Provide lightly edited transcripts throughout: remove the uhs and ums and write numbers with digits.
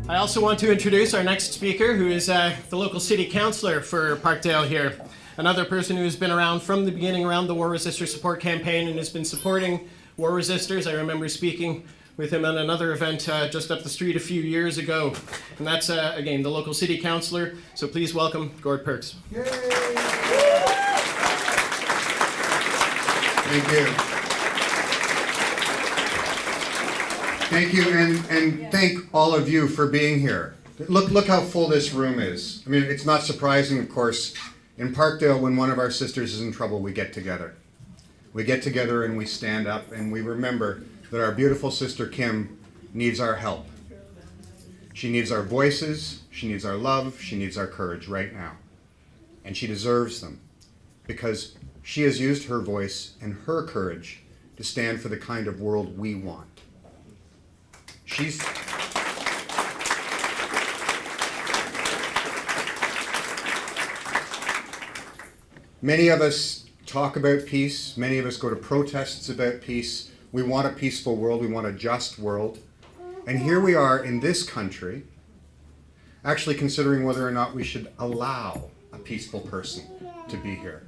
I also want to introduce our next speaker, who is the local city councillor for Parkdale here. Another person who has been around from the beginning around the War Resistor Support Campaign and has been supporting war resistors. I remember speaking with him on another event just up the street a few years ago. And that's, again, the local city councillor. So please welcome Gord Perks. Yay! Thank you. Thank you, and thank all of you for being here. Look how full this room is. I mean, it's not surprising, of course. In Parkdale, when one of our sisters is in trouble, we get together. We get together and we stand up and we remember that our beautiful sister Kim needs our help. She needs our voices, she needs our love, she needs our courage right now. And she deserves them because she has used her voice and her courage to stand for the kind of world we want. Many of us talk about peace. Many of us go to protests about peace. We want a peaceful world. We want a just world. And here we are in this country actually considering whether or not we should allow a peaceful person to be here.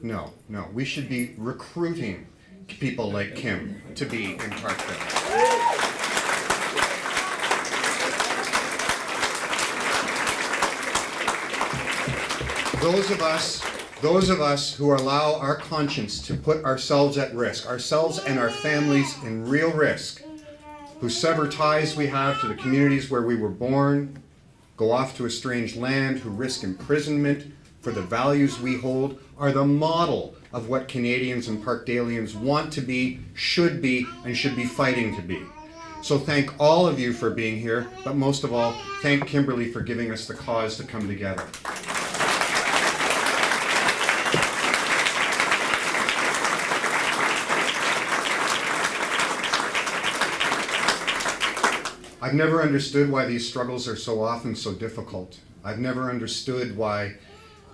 No. We should be recruiting people like Kim to be in Parkdale. Those of us who allow our conscience to put ourselves at risk, ourselves and our families in real risk, who sever ties we have to the communities where we were born, go off to a strange land, who risk imprisonment for the values we hold, are the model of what Canadians and Parkdalians want to be, and should be fighting to be. So thank all of you for being here, but most of all, thank Kimberly for giving us the cause to come together. I've never understood why these struggles are so often so difficult. I've never understood why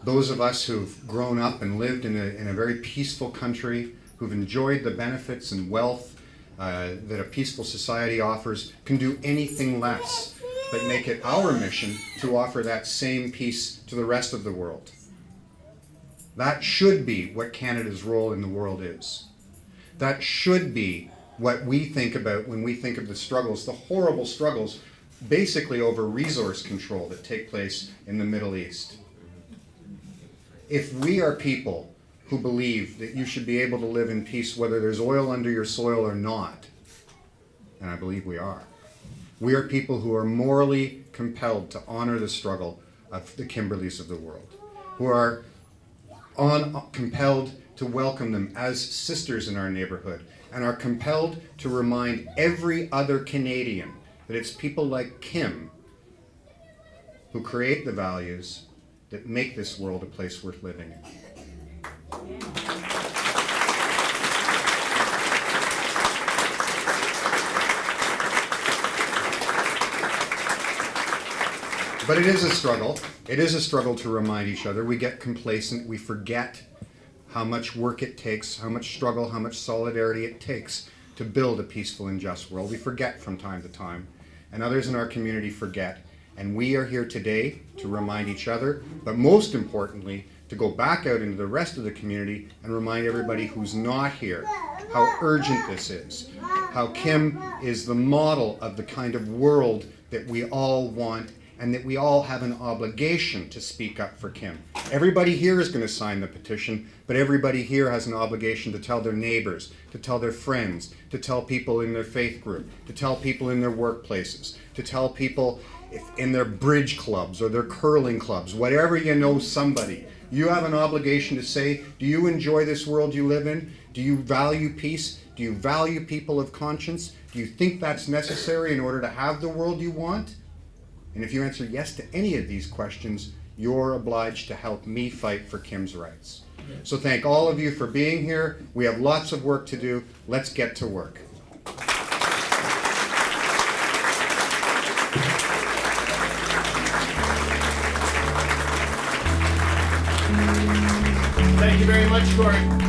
those of us who've grown up and lived in a very peaceful country, who've enjoyed the benefits and wealth that a peaceful society offers, can do anything less but make it our mission to offer that same peace to the rest of the world. That should be what Canada's role in the world is. That should be what we think about when we think of the struggles, the horrible struggles, basically over resource control that take place in the Middle East. If we are people who believe that you should be able to live in peace whether there's oil under your soil or not, and I believe we are people who are morally compelled to honor the struggle of the Kimberleys of the world, who are compelled to welcome them as sisters in our neighborhood, and are compelled to remind every other Canadian that it's people like Kim who create the values that make this world a place worth living in. But it is a struggle. It is a struggle to remind each other. We get complacent. We forget how much work it takes, how much struggle, how much solidarity it takes to build a peaceful and just world. We forget from time to time, and others in our community forget. And we are here today to remind each other, but most importantly, to go back out into the rest of the community and remind everybody who's not here how urgent this is, how Kim is the model of the kind of world that we all want, and that we all have an obligation to speak up for Kim. Everybody here is going to sign the petition, but everybody here has an obligation to tell their neighbors, to tell their friends, to tell people in their faith group, to tell people in their workplaces, to tell people in their bridge clubs or their curling clubs, whatever you know somebody. You have an obligation to say, do you enjoy this world you live in? Do you value peace? Do you value people of conscience? Do you think that's necessary in order to have the world you want? And if you answer yes to any of these questions, you're obliged to help me fight for Kim's rights. So thank all of you for being here. We have lots of work to do. Let's get to work. Thank you very much, Gord.